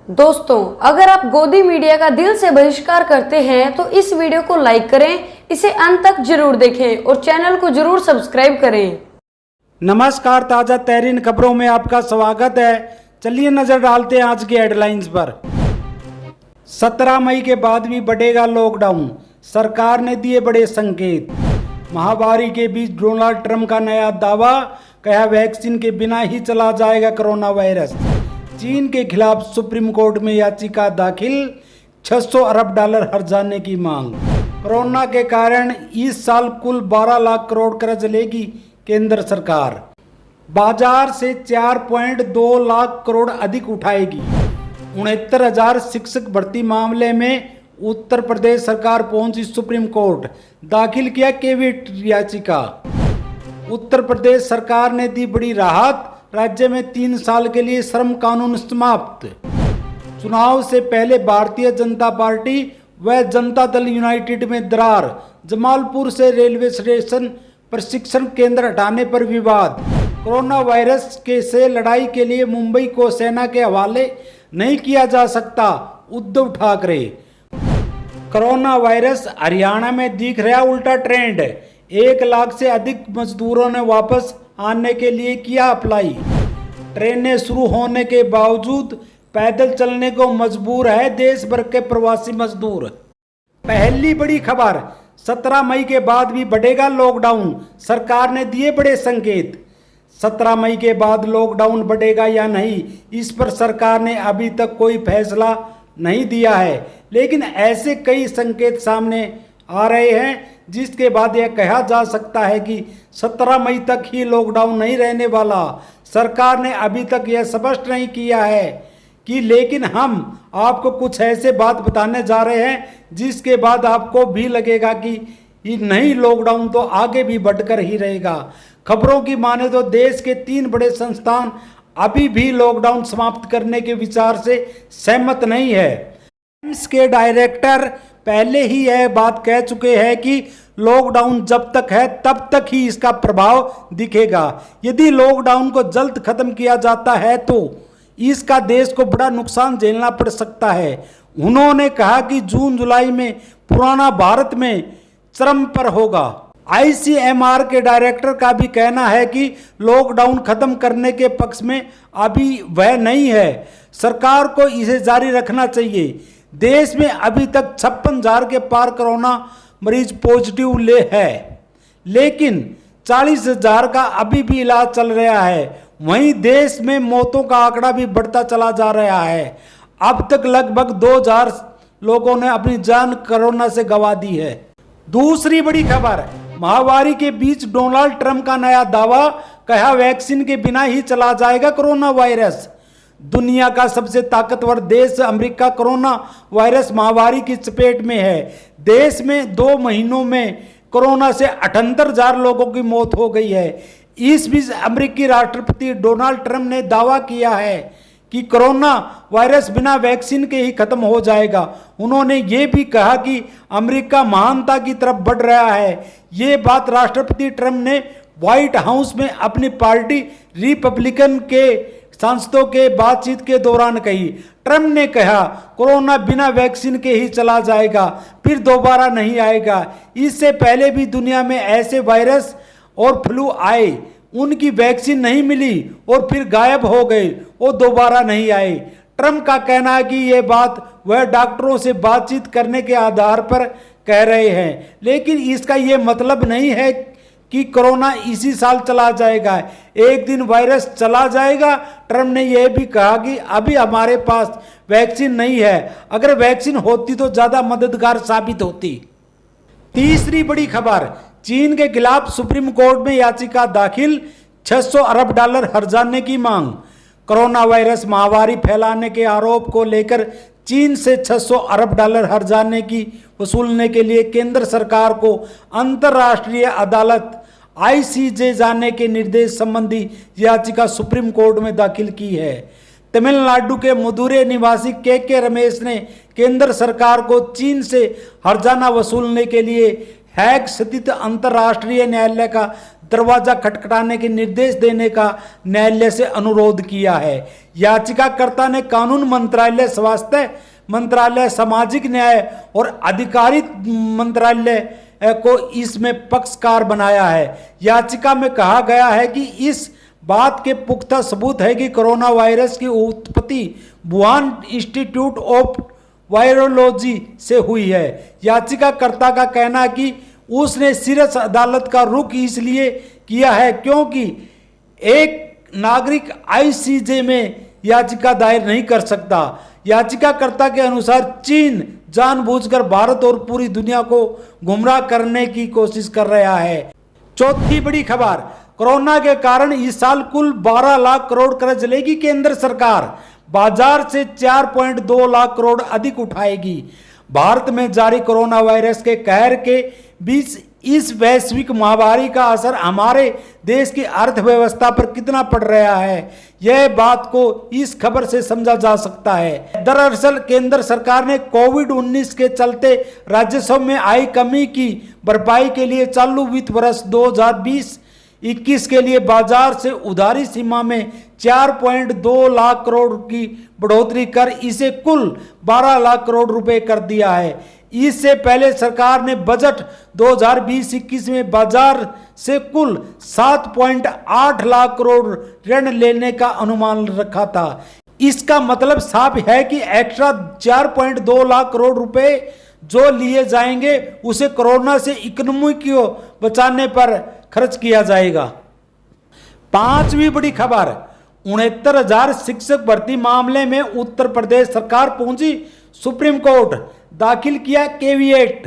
दोस्तों, अगर आप गोदी मीडिया का दिल से बहिष्कार करते हैं तो इस वीडियो को लाइक करें, इसे अंत तक जरूर देखें और चैनल को जरूर सब्सक्राइब करें। नमस्कार, ताजा तहरीन खबरों में आपका स्वागत है। चलिए नजर डालते हैं आज की हेडलाइंस पर। 17 मई के बाद भी बढ़ेगा लॉकडाउन, सरकार ने दिए बड़े संकेत। महामारी के बीच डोनाल्ड ट्रंप का नया दावा, कहा वैक्सीन के बिना ही चला जाएगा कोरोना वायरस। चीन के खिलाफ सुप्रीम कोर्ट में याचिका दाखिल, 600 अरब डॉलर हर्जाने की मांग। कोरोना के कारण इस साल कुल 12 लाख करोड़ कर्ज लेगी केंद्र सरकार। बाजार से 4.2 लाख करोड़ अधिक उठाएगी। 69,000 शिक्षक भर्ती मामले में उत्तर प्रदेश सरकार पहुंची सुप्रीम कोर्ट, दाखिल किया कैविएट याचिका। उत्तर प्रदेश सरकार ने दी बड़ी राहत, राज्य में 3 साल के लिए श्रम कानून समाप्त। चुनाव से पहले भारतीय जनता पार्टी व जनता दल यूनाइटेड में दरार, जमालपुर से रेलवे स्टेशन प्रशिक्षण केंद्र हटाने पर विवाद। कोरोना वायरस के से लड़ाई के लिए मुंबई को सेना के हवाले नहीं किया जा सकता, उद्धव ठाकरे। कोरोना वायरस, हरियाणा में दिख रहा उल्टा ट्रेंड। 1 लाख से अधिक मजदूरों ने वापस आने के लिए किया अप्लाई। ट्रेनें शुरू होने के बावजूद पैदल चलने को मजबूर है देश भर के प्रवासी मजदूर। पहली बड़ी खबर, 17 मई के बाद भी बढ़ेगा लॉकडाउन, सरकार ने दिए बड़े संकेत। 17 मई के बाद लॉकडाउन बढ़ेगा या नहीं, इस पर सरकार ने अभी तक कोई फैसला नहीं दिया है, लेकिन ऐसे कई संकेत सामने आ रहे हैं जिसके बाद यह कहा जा सकता है कि 17 मई तक ही लॉकडाउन नहीं रहने वाला। सरकार ने अभी तक यह स्पष्ट नहीं किया है कि, लेकिन हम आपको कुछ ऐसे बात बताने जा रहे हैं जिसके बाद आपको भी लगेगा कि नहीं, लॉकडाउन तो आगे भी बढ़कर ही रहेगा। खबरों की माने तो देश के 3 बड़े संस्थान अभी भी लॉकडाउन समाप्त करने के विचार से सहमत नहीं है। एम्स के डायरेक्टर पहले ही यह बात कह चुके हैं कि लॉकडाउन जब तक है तब तक ही इसका प्रभाव दिखेगा। यदि लॉकडाउन को जल्द खत्म किया जाता है तो इसका देश को बड़ा नुकसान झेलना पड़ सकता है। उन्होंने कहा कि जून जुलाई में पुराना भारत में चरम पर होगा। आईसीएमआर के डायरेक्टर का भी कहना है कि लॉकडाउन खत्म करने के पक्ष में अभी वह नहीं है, सरकार को इसे जारी रखना चाहिए। देश में अभी तक 56,000 के पार कोरोना मरीज पॉजिटिव है, लेकिन 40,000 का अभी भी इलाज चल रहा है। वहीं देश में मौतों का आंकड़ा भी बढ़ता चला जा रहा है। अब तक लगभग 2,000 लोगों ने अपनी जान कोरोना से गंवा दी है। दूसरी बड़ी खबर, महामारी के बीच डोनाल्ड ट्रंप का नया दावा, कहा वैक्सीन के बिना ही चला जाएगा कोरोना वायरस। दुनिया का सबसे ताकतवर देश अमेरिका कोरोना वायरस महामारी की चपेट में है। देश में 2 महीनों में कोरोना से 78,000 लोगों की मौत हो गई है। इस बीच अमेरिकी राष्ट्रपति डोनाल्ड ट्रंप ने दावा किया है कि कोरोना वायरस बिना वैक्सीन के ही खत्म हो जाएगा। उन्होंने ये भी कहा कि अमेरिका महानता की तरफ बढ़ रहा है। ये बात राष्ट्रपति ट्रंप ने व्हाइट हाउस में अपनी पार्टी रिपब्लिकन के सांसदों के बातचीत के दौरान कही। ट्रंप ने कहा कोरोना बिना वैक्सीन के ही चला जाएगा, फिर दोबारा नहीं आएगा। इससे पहले भी दुनिया में ऐसे वायरस और फ्लू आए, उनकी वैक्सीन नहीं मिली और फिर गायब हो गए और दोबारा नहीं आए। ट्रंप का कहना है कि ये बात वह डॉक्टरों से बातचीत करने के आधार पर कह रहे हैं, लेकिन इसका ये मतलब नहीं है कि कोरोना इसी साल चला जाएगा। एक दिन वायरस चला जाएगा। ट्रंप ने यह भी कहा कि अभी हमारे पास वैक्सीन नहीं है, अगर वैक्सीन होती तो ज्यादा मददगार साबित होती। तीसरी बड़ी खबर, चीन के खिलाफ सुप्रीम कोर्ट में याचिका दाखिल, 600 अरब डॉलर हर्जाने की मांग। कोरोना वायरस महामारी फैलाने के आरोप को लेकर चीन से 600 अरब डॉलर हर्जाने की वसूलने के लिए केंद्र सरकार को अंतर्राष्ट्रीय अदालत आईसीजे जाने के निर्देश संबंधी याचिका सुप्रीम कोर्ट में दाखिल की है। तमिलनाडु के मदुरै निवासी के रमेश ने केंद्र सरकार को चीन से हर्जाना वसूलने के लिए हैग स्थित अंतर्राष्ट्रीय न्यायालय का दरवाजा खटखटाने के निर्देश देने का न्यायालय से अनुरोध किया है। याचिकाकर्ता ने कानून मंत्रालय, स्वास्थ्य मंत्रालय, सामाजिक न्याय और अधिकारित मंत्रालय को इसमें पक्षकार बनाया है। याचिका में कहा गया है कि इस बात के पुख्ता सबूत है कि कोरोना वायरस की उत्पत्ति वुहान इंस्टीट्यूट ऑफ वायरोलॉजी से हुई है। याचिकाकर्ता का कहना है कि उसने शीर्ष अदालत का रुख इसलिए किया है क्योंकि एक नागरिक आईसीजे में याचिका दायर नहीं कर सकता। याचिकाकर्ता के अनुसार चीन जानबूझकर भारत और पूरी दुनिया को गुमराह करने की कोशिश कर रहा है। चौथी बड़ी खबर, कोरोना के कारण इस साल कुल 12 लाख करोड़ कर्ज लेगी केंद्र सरकार, बाजार से 4.2 लाख करोड़ अधिक उठाएगी। भारत में जारी कोरोना वायरस के कहर के बीच इस वैश्विक महामारी का असर हमारे देश की अर्थव्यवस्था पर कितना पड़ रहा है, यह बात को इस खबर से समझा जा सकता है। दरअसल केंद्र सरकार ने कोविड-19 के चलते राजस्व में आई कमी की भरपाई के लिए चालू वित्त वर्ष 2020-21 के लिए बाजार से उधारी सीमा में 4.2 लाख करोड़ की बढ़ोतरी कर इसे कुल 12 लाख करोड़ रुपए कर दिया है। इससे पहले सरकार ने बजट 2020-21 में बाजार से कुल 7.8 लाख करोड़ ऋण लेने का अनुमान रखा था। इसका मतलब साफ है कि एक्स्ट्रा 4.2 लाख करोड़ रुपए जो लिए जाएंगे उसे कोरोना से इकोनॉमी को बचाने पर खर्च किया जाएगा। पांचवी बड़ी खबर, 69,000 शिक्षक भर्ती मामले में उत्तर प्रदेश सरकार पहुंची सुप्रीम कोर्ट, दाखिल किया कैविएट।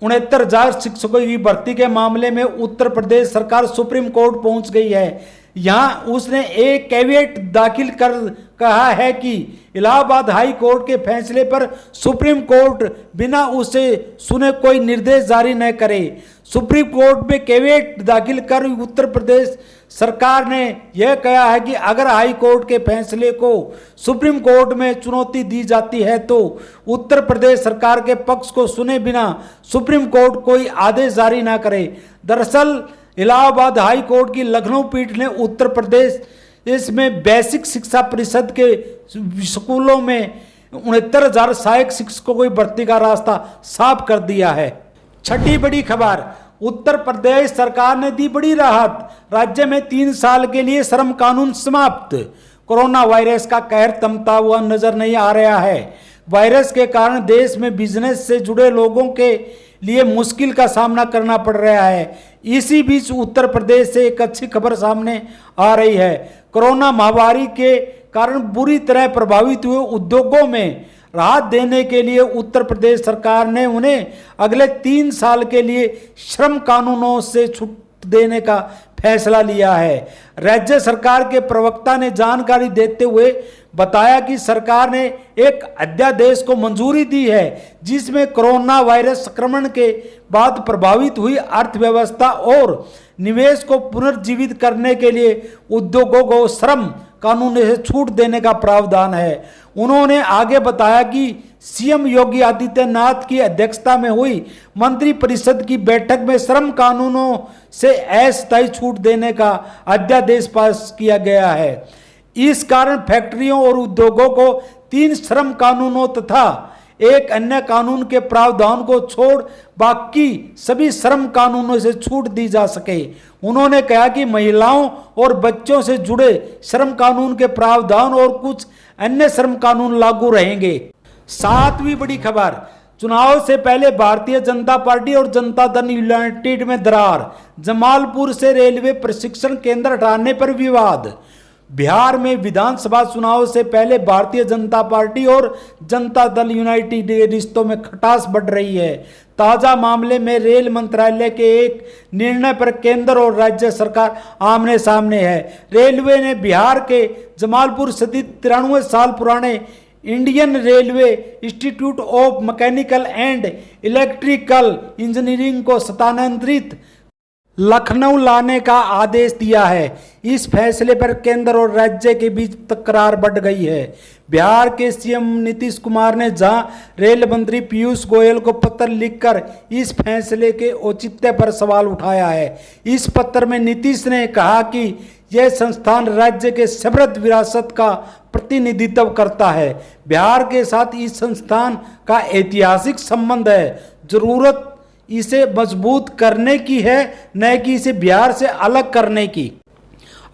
69,000 शिक्षकों की भर्ती के मामले में उत्तर प्रदेश सरकार सुप्रीम कोर्ट पहुंच गई है। यहां उसने एक कैविएट दाखिल कर कहा है कि इलाहाबाद हाई कोर्ट के फैसले पर सुप्रीम कोर्ट बिना उसे सुने कोई निर्देश जारी न करे। सुप्रीम कोर्ट में कैविएट दाखिल कर उत्तर प्रदेश सरकार ने यह कहा है कि अगर हाई कोर्ट के फैसले को सुप्रीम कोर्ट में चुनौती दी जाती है तो उत्तर प्रदेश सरकार के पक्ष को सुने बिना सुप्रीम कोर्ट कोई आदेश जारी ना करे। दरअसल इलाहाबाद हाई कोर्ट की लखनऊ पीठ ने उत्तर प्रदेश इसमें बेसिक शिक्षा परिषद के स्कूलों में 69,000 सहायक शिक्षकों की भर्ती का रास्ता साफ कर दिया है। छठी बड़ी खबर, उत्तर प्रदेश सरकार ने दी बड़ी राहत, राज्य में 3 साल के लिए श्रम कानून समाप्त। कोरोना वायरस का कहर थमता हुआ नजर नहीं आ रहा है। वायरस के कारण देश में बिजनेस से जुड़े लोगों के लिए मुश्किल का सामना करना पड़ रहा है। इसी बीच उत्तर प्रदेश से एक अच्छी खबर सामने आ रही है। कोरोना महामारी के कारण बुरी तरह प्रभावित हुए उद्योगों में राहत देने के लिए उत्तर प्रदेश सरकार ने उन्हें अगले 3 साल के लिए श्रम कानूनों से छूट देने का फैसला लिया है। राज्य सरकार के प्रवक्ता ने जानकारी देते हुए बताया कि सरकार ने एक अध्यादेश को मंजूरी दी है जिसमें कोरोना वायरस संक्रमण के बाद प्रभावित हुई अर्थव्यवस्था और निवेश को पुनर्जीवित करने के लिए उद्योगों को श्रम कानून से छूट देने का प्रावधान है। उन्होंने आगे बताया कि सीएम योगी आदित्यनाथ की अध्यक्षता में हुई मंत्रिपरिषद की बैठक में श्रम कानूनों से अस्थायी छूट देने का अध्यादेश पास किया गया है। इस कारण फैक्ट्रियों और उद्योगों को 3 श्रम कानूनों तथा एक अन्य कानून के प्रावधान को छोड़ बाकी सभी श्रम कानूनों से छूट दी जा सके। उन्होंने कहा कि महिलाओं और बच्चों से जुड़े श्रम कानून के प्रावधान और कुछ अन्य श्रम कानून लागू रहेंगे। 7वीं बड़ी खबर, चुनाव से पहले भारतीय जनता पार्टी और जनता दल यूनाइटेड में दरार, जमालपुर से रेलवे प्रशिक्षण केंद्र हटाने पर विवाद। बिहार में विधानसभा चुनाव से पहले भारतीय जनता पार्टी और जनता दल यूनाइटेड के रिश्तों में खटास बढ़ रही है। ताजा मामले में रेल मंत्रालय के एक निर्णय पर केंद्र और राज्य सरकार आमने सामने है। रेलवे ने बिहार के जमालपुर स्थित 93 साल पुराने Indian railway institute of mechanical and electrical engineering को स्थानांतरित लखनऊ लाने का आदेश दिया है। इस फैसले पर केंद्र और राज्य के बीच तकरार बढ़ गई है। बिहार के सीएम नीतीश कुमार ने जहां रेल मंत्री पीयूष गोयल को पत्र लिखकर इस फैसले के औचित्य पर सवाल उठाया है। इस पत्र में नीतीश ने कहा कि यह संस्थान राज्य के समृद्ध विरासत का प्रतिनिधित्व करता है। बिहार के साथ इस संस्थान का ऐतिहासिक संबंध है। जरूरत इसे मजबूत करने की है, न कि इसे बिहार से अलग करने की।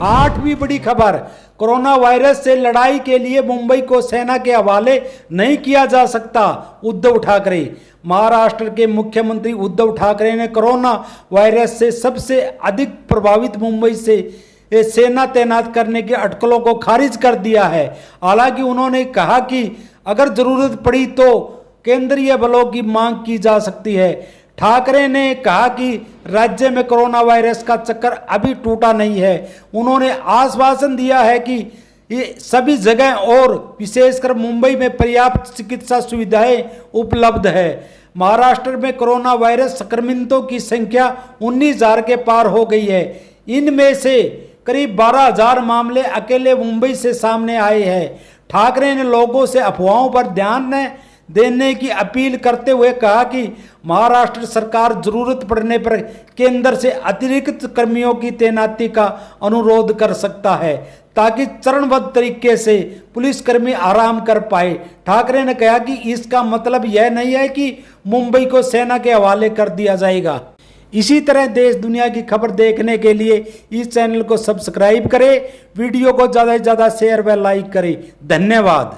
8वीं बड़ी खबर, कोरोना वायरस से लड़ाई के लिए मुंबई को सेना के हवाले नहीं किया जा सकता, उद्धव ठाकरे। महाराष्ट्र के मुख्यमंत्री उद्धव ठाकरे ने कोरोना वायरस से सबसे अधिक प्रभावित मुंबई से सेना तैनात करने की अटकलों को खारिज कर दिया है। हालांकि उन्होंने कहा कि अगर जरूरत पड़ी तो केंद्रीय बलों की मांग की जा सकती है। ठाकरे ने कहा कि राज्य में कोरोना वायरस का चक्कर अभी टूटा नहीं है। उन्होंने आश्वासन दिया है कि ये सभी जगह और विशेषकर मुंबई में पर्याप्त चिकित्सा सुविधाएं उपलब्ध है। महाराष्ट्र में कोरोना वायरस संक्रमितों की संख्या 19,000 के पार हो गई है। इनमें से करीब 12,000 मामले अकेले मुंबई से सामने आए हैं। ठाकरे ने लोगों से अफवाहों पर ध्यान न देने की अपील करते हुए कहा कि महाराष्ट्र सरकार जरूरत पड़ने पर केंद्र से अतिरिक्त कर्मियों की तैनाती का अनुरोध कर सकता है, ताकि चरणबद्ध तरीके से पुलिसकर्मी आराम कर पाए। ठाकरे ने कहा कि इसका मतलब यह नहीं है कि मुंबई को सेना के हवाले कर दिया जाएगा। इसी तरह देश दुनिया की खबर देखने के लिए इस चैनल को सब्सक्राइब करें, वीडियो को ज़्यादा से ज़्यादा शेयर व लाइक करें। धन्यवाद।